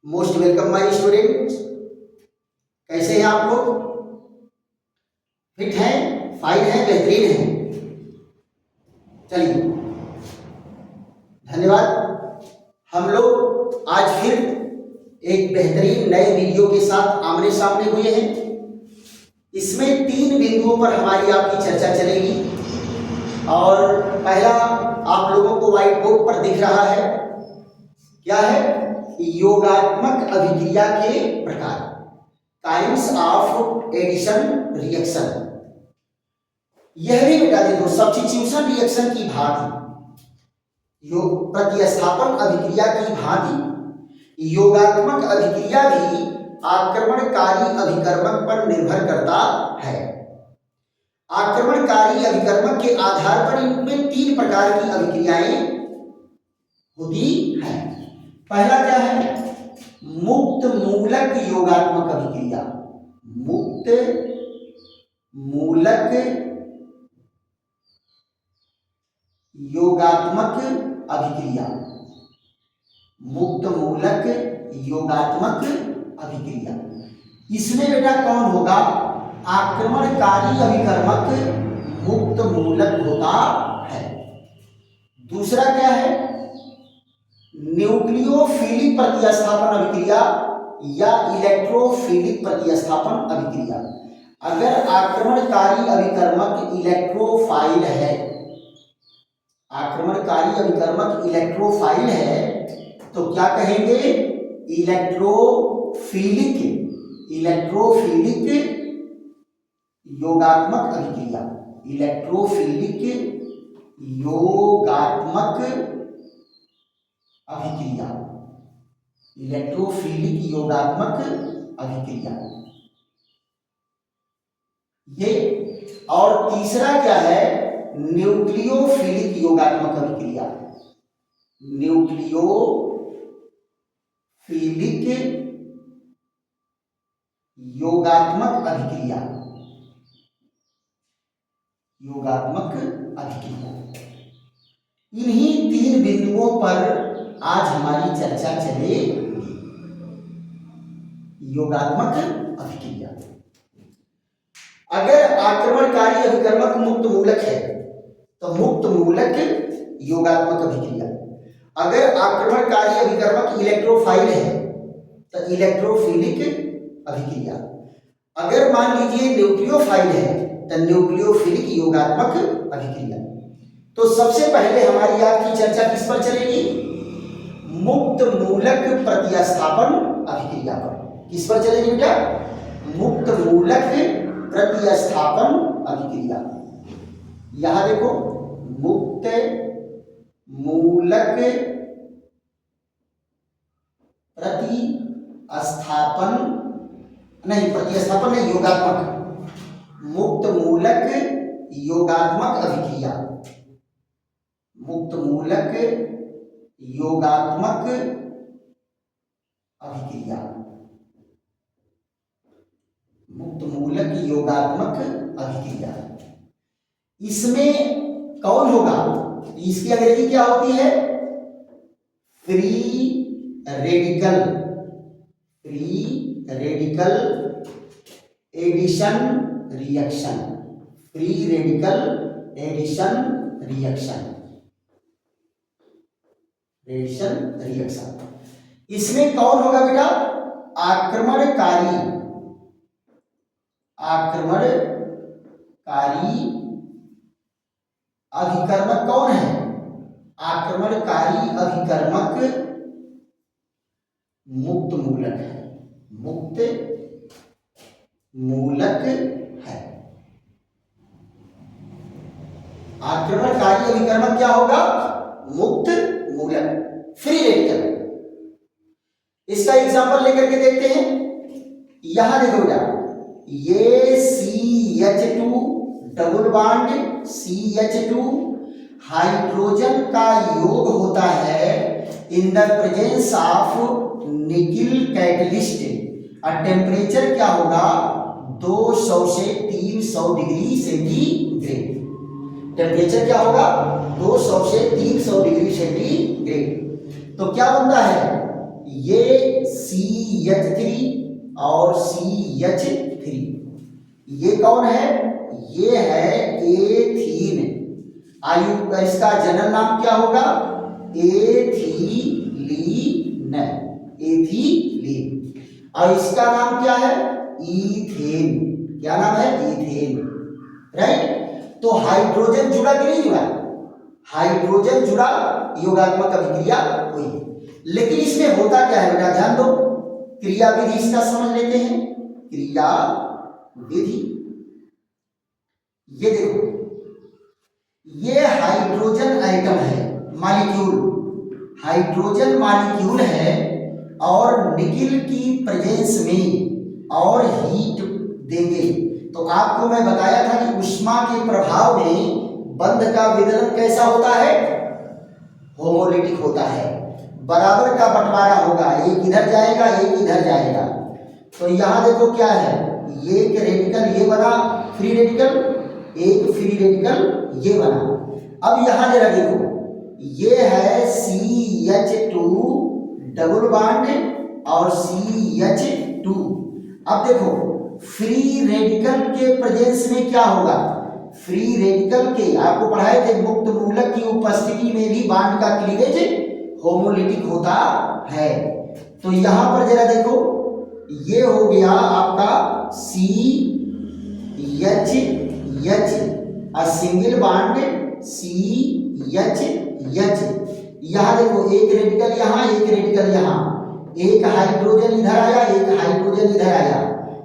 Most welcome my student. कैसे हैं आप लोग? फिट हैं, फाइन हैं, बेहतरीन हैं? चलिए, धन्यवाद। हम लोग आज फिर एक बेहतरीन नए वीडियो के साथ आमने सामने हुए हैं। इसमें 3 बिंदुओं पर हमारी आपकी चर्चा चलेगी और पहला आप लोगों को व्हाइट बोर्ड पर दिख रहा है, क्या है? योगात्मक अभिक्रिया के प्रकार, काइंड्स ऑफ एडिशन रिएक्शन। यह भी बेटा देखो, सब्स्टिट्यूशन रिएक्शन की भांति, प्रतिस्थापन अभिक्रिया की भांति योगात्मक अभिक्रिया भी आक्रमणकारी अभिकर्मक पर निर्भर करता है। आक्रमणकारी अभिकर्मक के आधार पर इनमें 3 प्रकार की अभिक्रियाएं होती हैं। पहला क्या है? मुक्त मूलक योगात्मक अभिक्रिया। मुक्त मूलक योगात्मक अभिक्रिया। मुक्त मूलक योगात्मक अभिक्रिया। इसमें बेटा कौन होगा? आक्रमणकारी अभिकर्मक मुक्त मूलक होता है। दूसरा क्या है? न्यूक्लियोफिलिक प्रतिस्थापन अभिक्रिया या इलेक्ट्रोफिलिक प्रतिस्थापन अभिक्रिया। अगर आक्रमणकारी अभिकर्मक इलेक्ट्रोफाइल है, आक्रमणकारी अभिकर्मक इलेक्ट्रोफाइल है, तो क्या कहेंगे? इलेक्ट्रोफिलिक योगात्मक अभिक्रिया। इलेक्ट्रोफिलिक योगात्मक अभिक्रिया। इलेक्ट्रोफिलिक योगात्मक अभिक्रिया ये। और तीसरा क्या है? न्यूक्लियोफिलिक योगात्मक अभिक्रिया। न्यूक्लियोफिलिक योगात्मक अभिक्रिया। योगात्मक अभिक्रिया। इन्हीं 3 बिंदुओं पर आज हमारी चर्चा चलेगी। योगात्मक अभिक्रिया। अगर आक्रमणकारी अभिकर्मक मुक्त मूलक है तो मुक्त मूलक योगात्मक अभिक्रिया। अगर आक्रमणकारी अभिकर्मक इलेक्ट्रोफाइल है तो इलेक्ट्रोफिलिक अभिक्रिया। अगर मान लीजिए न्यूक्लियोफाइल है तो न्यूक्लियोफिलिक योगात्मक अभिक्रिया। तो सबसे पहले हमारी आपकी चर्चा किस पर चलेगी? मुक्त मूलक प्रतिस्थापन अभिक्रिया पर। किस पर चलेगी बेटा? मुक्त मूलक प्रतिस्थापन अभिक्रिया। यहां देखो, मुक्त मूलक प्रतिस्थापन नहीं, योगात्मक। मुक्त मूलक योगात्मक अभिक्रिया। मुक्त मूलक योगात्मक अभिक्रिया। मुक्त मूलक योगात्मक अभिक्रिया। इसमें कौन होगा? इसकी अंग्रेजी क्या होती है? Free radical. Free radical addition reaction. Free radical addition reaction. Addition reaction. इसमें कौन होगा बेटा? आक्रमणकारी अभिकर्मक कौन है? आक्रमणकारी अभिकर्मक मुक्त मूलक है। मुक्त मूलक है। आक्रमणकारी अभिकर्मक क्या होगा? मुक्त मूलक, फ्री रेडिकल। इसका एग्जांपल लेकर के देखते हैं। यहां देखो बेटा, ये CH2 double bond CH2 hydrogen का योग होता है in the presence of nickel catalyst. और टेम्परेचर क्या होगा? 200 से 300 डिग्री सेंटीग्रेड। टेम्परेचर क्या होगा? 200 से 300 डिग्री सेंटीग्रेड। तो क्या बनता है? ये CH3 और CH3। ये कौन है? ये है एथीन। आयु इसका जनरल नाम क्या होगा? Ethylene, ethylene. और इसका नाम क्या है? ईथेन। क्या नाम है? Ethane, right. तो हाइड्रोजन जुड़ा कि नहीं जुड़ा? हाइड्रोजन जुड़ा, योगात्मक अभिक्रिया हुई। लेकिन इसमें होता क्या है बेटा, ध्यान दो। क्रिया विधि इसका समझ लेते हैं। क्रिया विधि, ये देखो, ये हाइड्रोजन आइटम है, मॉलिक्यूल, हाइड्रोजन मॉलिक्यूल है और निकिल की प्रेजेंस में और हीट देंगे। तो आपको मैं बताया था कि ऊष्मा के प्रभाव में बंध का विदलन कैसा होता है? होमोलिटिक होता है, बराबर का बंटवारा होगा, एक इधर जाएगा एक इधर जाएगा। तो यहां देखो क्या है, एक रेडिकल ये बना फ्री रेडिकल, एक फ्री रेडिकल ये बना। अब यहां जरा देखो, ये है CH2 डबल बॉन्ड और CH2। अब देखो फ्री रेडिकल के प्रेजेंस में क्या होगा? फ्री रेडिकल के आपको पढ़ाए थे, मुक्त मूलक की उपस्थिति में भी बॉन्ड का क्लीवेज होमोलिटिक होता है। तो यहां पर जरा देखो, ये हो गया आपका CH और सिंगल बॉन्ड CH। यहां देखो एक रेडिकल यहां, एक रेडिकल यहां, एक हाइड्रोजन इधर आया, एक हाइड्रोजन इधर आया,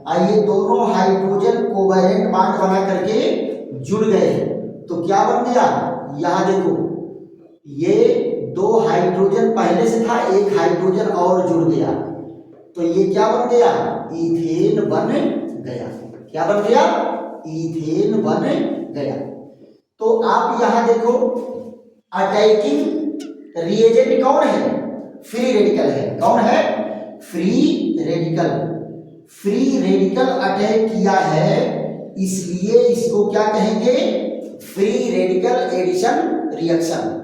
और ये दोनों हाइड्रोजन कोवैलेंट बॉन्ड बना करके जुड़ गए। तो क्या बन गया? यहां देखो, ये दो हाइड्रोजन पहले से था, एक हाइड्रोजन और जुड़ गया, तो ये क्या बन गया? ईथेन बन गया। क्या बन गया? ईथेन बन गया। तो आप यहां देखो, अटैकिंग रिएजेंट कौन है? फ्री रेडिकल है। कौन है? Free radical. Free radical attack किया है, इसलिए इसको क्या कहेंगे? Free radical addition reaction.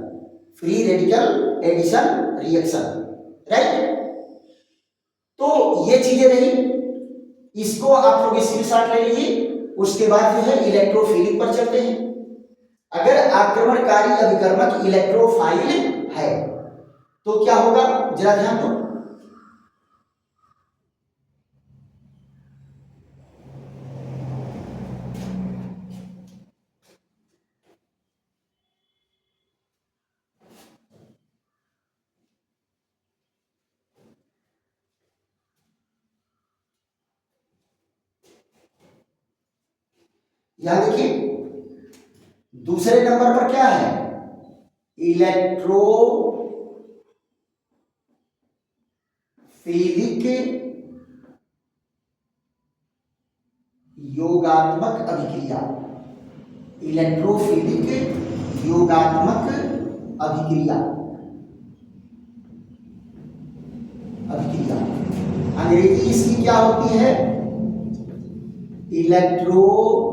Free radical addition reaction, right. तो ये चीजें रही, इसको आप लोग स्क्रीनशॉट ले लीजिए। उसके बाद जो है इलेक्ट्रोफिलिक पर चलते हैं। अगर आक्रमणकारी अभिकर्मक इलेक्ट्रोफाइल है तो क्या होगा, जरा ध्यान दो। यहां देखिए, दूसरे नंबर पर क्या है? इलेक्ट्रोफिलिक योगात्मक अभिक्रिया। इलेक्ट्रोफिलिक योगात्मक अभिक्रिया, अंग्रेजी इसकी क्या होती है? Electrophilic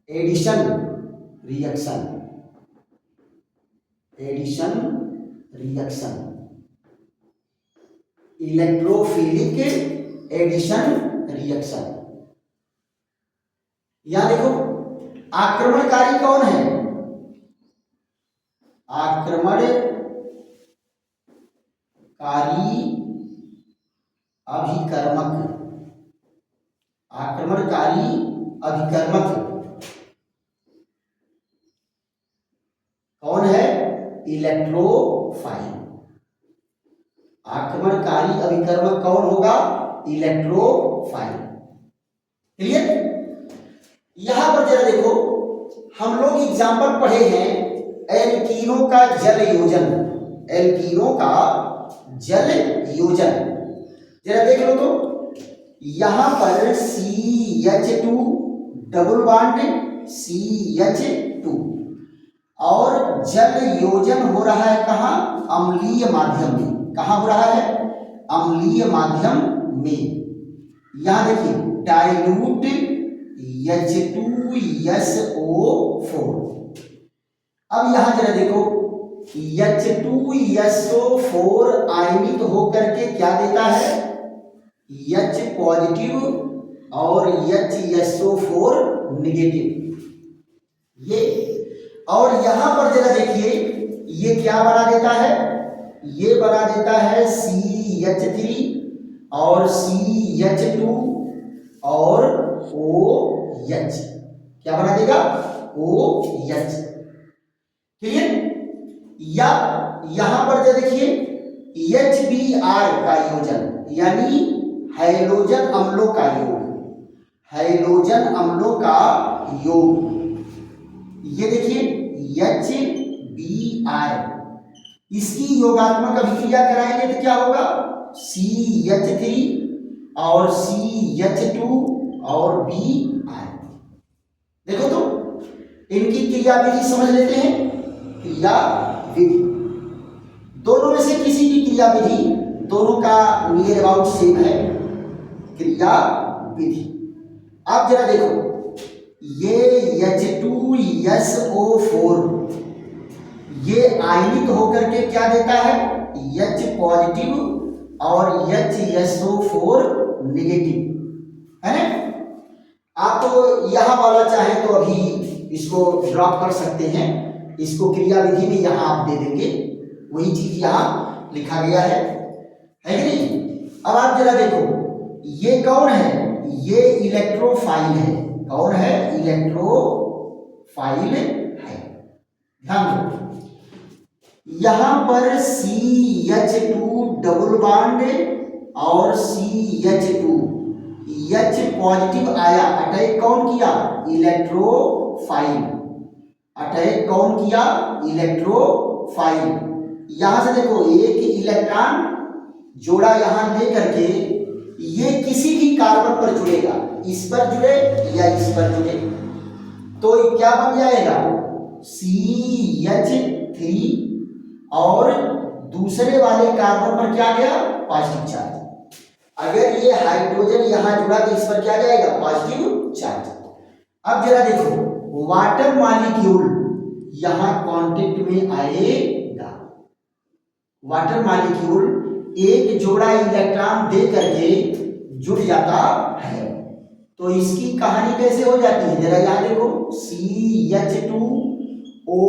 addition reaction. Addition reaction, electrophilic addition reaction. यहां देखो, आक्रमणकारी कौन है? आक्रमणकारी अभिकर्मक। आक्रमणकारी अभिकर्मक कौन है? इलेक्ट्रोफाइल। आक्रमणकारी अभिकर्मक कौन होगा? इलेक्ट्रोफाइल। क्लियर? यहां पर जरा देखो, हम लोग एग्जाम्पल पढ़े हैं एल्कीनों का जल योजन। एल्कीनों का जल योजन जरा देख लो। तो यहां पर CH2 डबल बॉन्ड CH2 और जल योजन हो रहा है कहां? अम्लीय माध्यम में। कहां हो रहा है? अम्लीय माध्यम में। यहां देखिए, डाइल्यूट H2SO4। अब यहां जरा देखो, H2SO4 आयनित होकर के क्या देता है, H पॉजिटिव और HSO4 नेगेटिव। ये और यहां पर जरा देखिए ये क्या बना देता है, ये बना देता है CH3 और CH2 और OH। क्या बना देगा, OH। क्लियर। या यहां पर जो देखिए HBr का योजन यानी हैलोजन अम्लों का योग, हैलोजन अम्लों का योग, ये देखिए HBr, इसकी योगात्मक अभिक्रिया कराएंगे तो क्या होगा, CH3 और CH2 और Br। देखो तो इनकी क्रिया विधि समझ लेते हैं। क्रिया विधि दोनों में से किसी की क्रिया विधि, दोनों का नियर अबाउट सेम है। क्रिया विधि आप जरा देखो, ये H2SO4 ये आयनित होकर के क्या देता है, H पॉजिटिव और HSO4 नेगेटिव, है ना। आप तो यहां वाला चाहे तो अभी इसको ड्रॉप कर सकते हैं, इसको क्रिया विधि में यहां आप दे देंगे, वही चीज यहां लिखा गया है कि नहीं। अब आप जरा देखो ये कौन है, ये इलेक्ट्रोफाइल है। कौन है, इलेक्ट्रोफाइल है। ध्यान दो यहां पर CH2 डबल बॉन्ड और CH2 H पॉजिटिव आया, अटैक कौन किया, इलेक्ट्रोफाइल। अटैक कौन किया, इलेक्ट्रोफाइल। यहां से देखो एक इलेक्ट्रॉन जोड़ा यहां दे करके ये किसी भी कार्बन पर जुड़ेगा, इस पर जुड़े या इस पर जुड़े, तो क्या बन जाएगा, CH3 और दूसरे वाले कार्बन पर क्या गया, पॉजिटिव चार्ज। अगर ये हाइड्रोजन यहां जुड़ा तो इस पर क्या जाएगा, पॉजिटिव चार्ज। अब जरा देखो वाटर मॉलिक्यूल यहां कांटेक्ट में आएगा, वाटर मॉलिक्यूल एक जोड़ा इलेक्ट्रॉन दे करके जुड़ जाता है, तो इसकी कहानी कैसे हो जाती है, जरा याद देखो, CH2O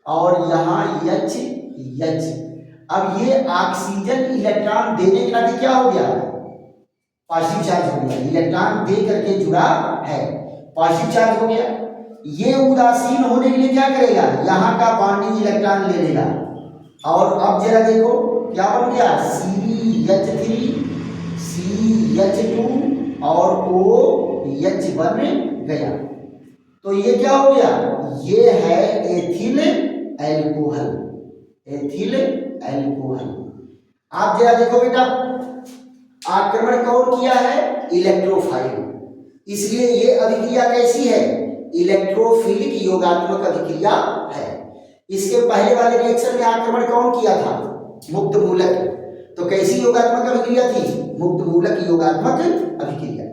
और यहां H। अब ये ऑक्सीजन इलेक्ट्रॉन देने के नाते क्या हो गया, पॉजिटिव चार्ज हो गया, इलेक्ट्रॉन दे करके जुड़ा है, पॉजिटिव चार्ज हो गया। ये उदासीन होने के लिए क्या करेगा, यहां का बॉन्डिंग इलेक्ट्रॉन ले लेगा, और अब जरा देखो क्या बन गया, CH3 CH2 और OH बन गया। तो ये क्या हो गया, ये है एथिल एल्कोहल, एथिल एल्कोहल। आप जरा देखो बेटा, आक्रमण कौन किया है, इलेक्ट्रोफाइल, इसलिए ये अभिक्रिया कैसी है, इलेक्ट्रोफिलिक योगात्मक अभिक्रिया है। इसके पहले वाले रिएक्शन में आक्रमण कौन किया था, मुक्त मूलक, तो कैसी योगात्मक अभिक्रिया थी, मुक्त मूलक योगात्मक अभिक्रिया।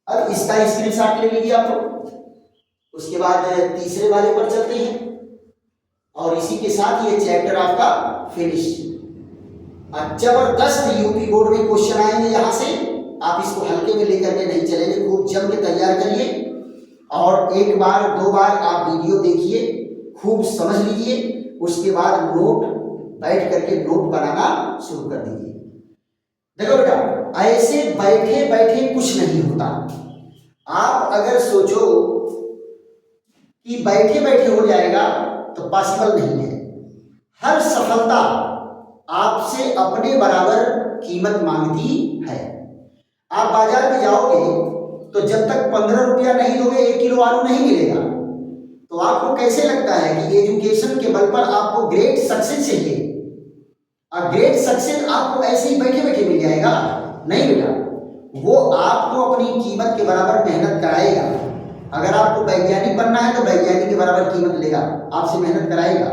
अब इसका स्क्रीनशॉट ले लीजिए आप लोग, उसके बाद तीसरे वाले पर चलते हैं और इसी के साथ ये चैप्टर आपका फिनिश। जबरदस्त यूपी बोर्ड में क्वेश्चन आएंगे यहां से, आप इसको हल्के में लेकर के नहीं चलेंगे, खूब जम के तैयार करिए और एक बार दो बार आप वीडियो देखिए, खूब समझ लीजिए, उसके बाद नोट बैठ करके नोट बनाना शुरू कर दीजिए। देखो बेटा ऐसे बैठे बैठे कुछ नहीं होता, आप अगर सोचो कि बैठे बैठे हो जाएगा तो पॉसिबल नहीं है। हर सफलता आपसे अपने बराबर कीमत मांगती है। आप बाजार में जाओगे तो जब तक 15 रुपया नहीं दोगे 1 किलो आलू नहीं मिलेगा। तो आपको कैसे लगता है कि एजुकेशन के बल पर आपको ग्रेट सक्सेस चाहिए, और ग्रेट सक्सेस आपको ऐसे ही बैठे बैठे मिल जाएगा? नहीं बेटा, वो आपको अपनी कीमत के बराबर मेहनत कराएगा। अगर आपको वैज्ञानिक बनना है तो वैज्ञानिक के बराबर कीमत लेगा, आपसे मेहनत कराएगा।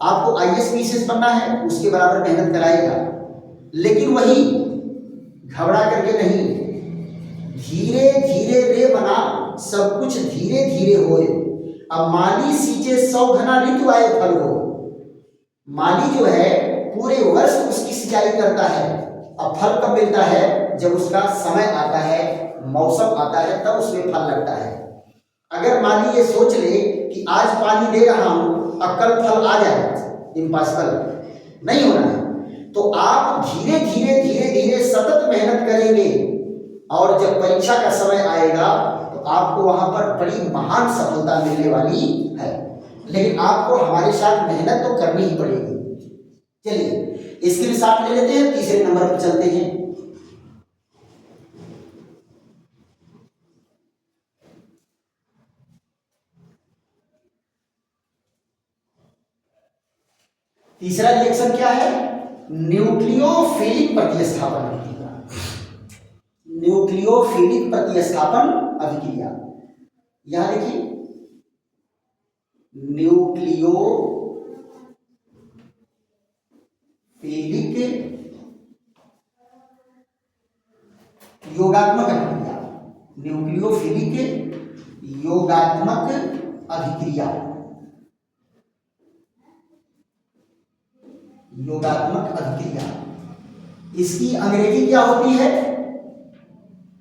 आपको IAS PCS बनना है उसके बराबर मेहनत कराएगा, लेकिन वही घबरा करके नहीं, धीरे धीरे रे बना सब कुछ धीरे धीरे होए। अब माली सींचे 100 घना ऋतु आए फल हो। माली जो है पूरे वर्ष उसकी सिंचाई करता है। अब फल कब मिलता है? जब उसका समय आता है, मौसम आता है, तब उसमें फल लगता है। अगर मान लीजिए सोच ले कि आज पानी दे रहा हूं और कल फल आ जाए, इम्पॉसिबल, नहीं होना है। तो आप धीरे धीरे धीरे धीरे सतत मेहनत करेंगे और जब परीक्षा का समय आएगा तो आपको वहां पर बड़ी महान सफलता मिलने वाली है। लेकिन आपको हमारे साथ मेहनत तो करनी ही पड़ेगी। चलिए इसके लिए साथ ले लेते हैं, तीसरे नंबर पर चलते हैं। तीसरा रिएक्शन क्या है? न्यूक्लियोफिलिक प्रतिस्थापन अभिक्रिया। न्यूक्लियोफिलिक प्रतिस्थापन अभिक्रिया, यहां देखिए न्यूक्लियोफिलिक योगात्मक अभिक्रिया। न्यूक्लियोफिलिक योगात्मक अभिक्रिया, योगात्मक अभिक्रिया, इसकी अंग्रेजी क्या होती है?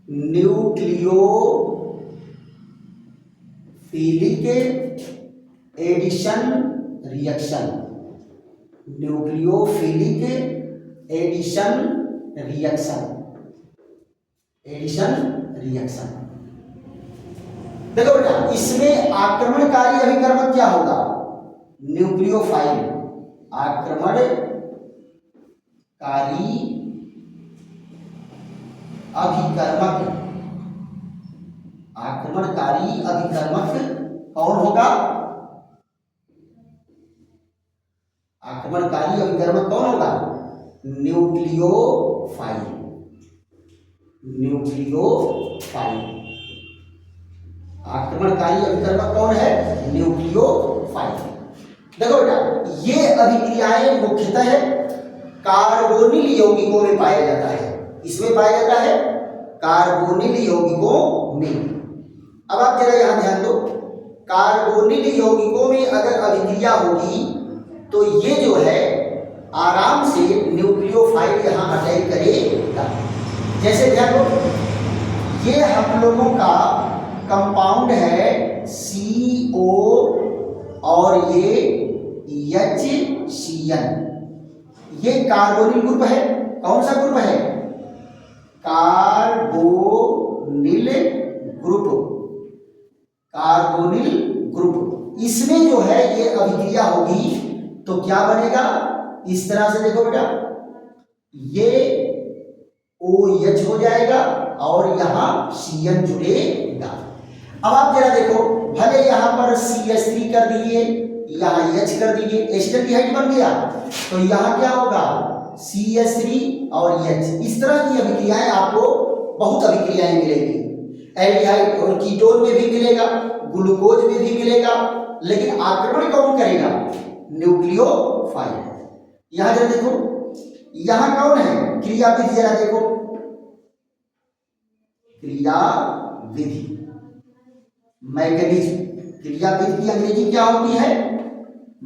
Nucleophilic addition reaction. Nucleophilic addition reaction, addition reaction. देखो बेटा, इसमें आक्रमणकारी अभिकर्मक क्या होगा? न्यूक्लियोफाइल। आक्रमणकारी अभिकर्मक, आक्रमणकारी अभिकर्मक कौन होगा? आक्रमणकारी अभिकर्मक कौन होगा? न्यूक्लियोफाइल। न्यूक्लियोफाइल आक्रमणकारी अभिकर्मक कौन है? न्यूक्लियोफाइल। देखो बेटा, ये अभिक्रियाएं मुख्यतः कार्बोनिल यौगिकों में पाया जाता है। इसमें पाया जाता है कार्बोनिल यौगिकों में। अब आप जरा यहां ध्यान दो, कार्बोनिल यौगिकों में अगर अभिक्रिया होगी तो ये जो है आराम से न्यूक्लियोफाइल यहां अटैक करेगा। जैसे ध्यान दो, ये हम लोगों का कंपाउंड है CO और ये HCN, ये कार्बोनिल ग्रुप है। कौन सा ग्रुप है? Carbonyl group. कार्बोनिल ग्रुप, इसमें जो है ये अभिक्रिया होगी तो क्या बनेगा? इस तरह से देखो बेटा, ये OH हो जाएगा और यहां CN जुड़ेगा। अब आप जरा देखो, भले यहां पर CH3 कर दीजिए, यहां H कर दीजिए, एस्टल्डिहाइड बन गया, तो यहां क्या होगा? CH3 और H। इस तरह की अभिक्रियाएं आपको बहुत अभिक्रियाएं मिलेंगी। एल्डिहाइड और कीटोन में भी मिलेगा, ग्लूकोज में भी मिलेगा, लेकिन आक्रमण कौन करेगा? न्यूक्लियोफाइल। यहां जरा देखो, यहां कौन है? क्रियाविधि जरा देखो, क्रियाविधि, मैकेनिज्म। क्रियाविधि की अंग्रेजी क्या होती है?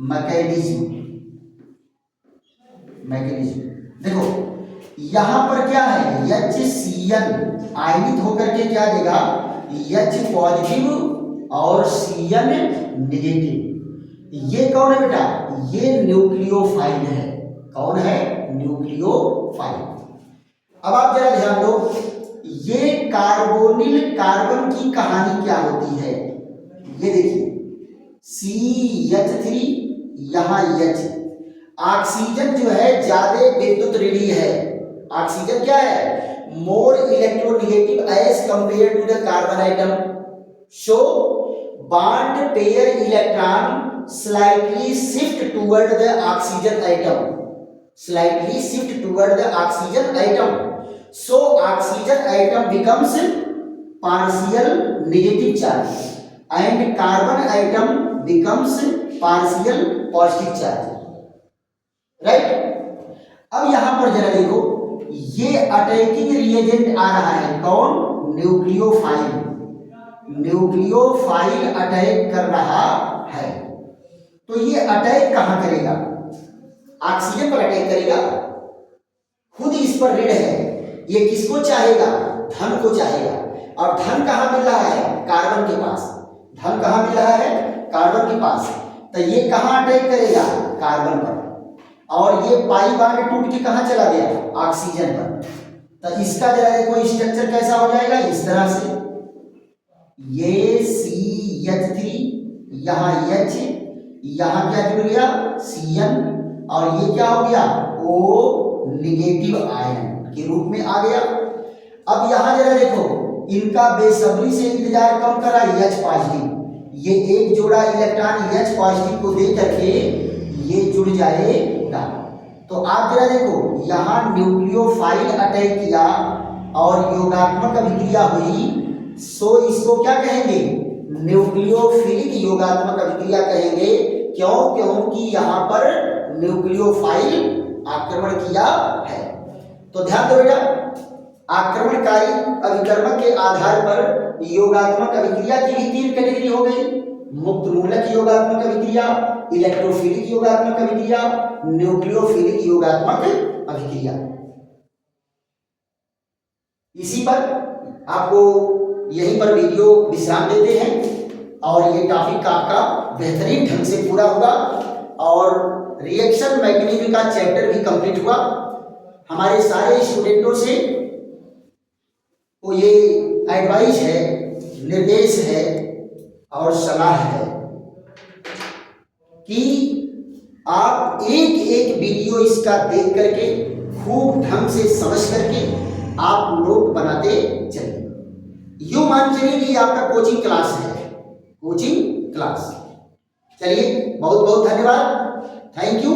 मैकेनिज्म। मैकेनिज्म देखो, यहां पर क्या है? HCN आयनित होकर के क्या देगा? H पॉजिटिव और CN नेगेटिव। ये कौन है बेटा? ये न्यूक्लियोफाइल है। कौन है? न्यूक्लियोफाइल। अब आप जरा ध्यान दो, ये कार्बोनिल कार्बन की कहानी क्या होती है? ये देखिए, CH3, यहां H। ऑक्सीजन जो है ज्यादा विद्युत ऋणी है। ऑक्सीजन क्या है? More electronegative as compared to the carbon atom. So bond pair electron slightly shift toward the oxygen atom, slightly shift toward the oxygen atom, so oxygen atom becomes partial negative charge and carbon atom becomes partial positive charge, right? अब यहां पर जरा देखो, ये attacking reagent आ रहा है। कौन? Nucleophile. Nucleophile attack कर रहा है। तो ये अटैक कहां करेगा? ऑक्सीजन पर अटैक करेगा, खुद इस पर ऋण है, ये किसको चाहेगा? धन को चाहेगा। और धन कहाँ मिल रहा है? कार्बन के पास। धन कहाँ मिल रहा है? कार्बन के पास। तो ये कहाँ अटैक करेगा? कार्बन पर। और ये पाई बॉन्ड टूट के कहाँ चला गया? ऑक्सीजन पर। तो इसका जरा देखो स्ट्रक्चर कैसा हो जाएगा, इस तरह से, ये CH3, यहाँ H, यहाँ क्या जुड़ गया? Cn, और ये क्या हो गया? O नेगेटिव आयन के रूप में आ गया। अब यहां जरा देखो, इनका बेसब्री से इंतजार कम करा H पॉजिटिव, ये एक जोड़ा इलेक्ट्रॉन H पॉजिटिव को दे करके ये जुड़ जाएगा। तो आप जरा देखो, यहाँ न्यूक्लियोफाइल अटैक किया और योगात्मक अभिक्रिया हुई, सो इसको क्या कहेंगे? न्यूक्लियोफिलिक योगात्मक अभिक्रिया कहेंगे। क्यों? क्योंकि यहाँ पर न्यूक्लियोफाइल आक्रमण किया है। तो ध्यान दो बेटा, आक्रमणकारी अभिकर्मक के आधार पर योगात्मक अभिक्रिया की भी 3 कैटेगरी हो गई: मुक्त मूलक योगात्मक अभिक्रिया, इलेक्ट्रोफिलिक योगात्मक अभिक्रिया, न्यूक्लियोफिलिक योगात्मक अभिक्रिया। इसी पर आपको यहीं पर वीडियो विश्राम देते हैं और ये टॉपिक आपका बेहतरीन ढंग से पूरा होगा और रिएक्शन मैकेनिज्म का चैप्टर भी कंप्लीट हुआ। हमारे सारे स्टूडेंटों से तो ये एडवाइस है, निर्देश है और सलाह है कि आप एक एक वीडियो इसका देख करके खूब ढंग से समझ करके आप नोट बनाते चलिए। यूं मान चलिए कि आपका कोचिंग क्लास है, कोचिंग क्लास। चलिए, बहुत बहुत धन्यवाद, थैंक यू।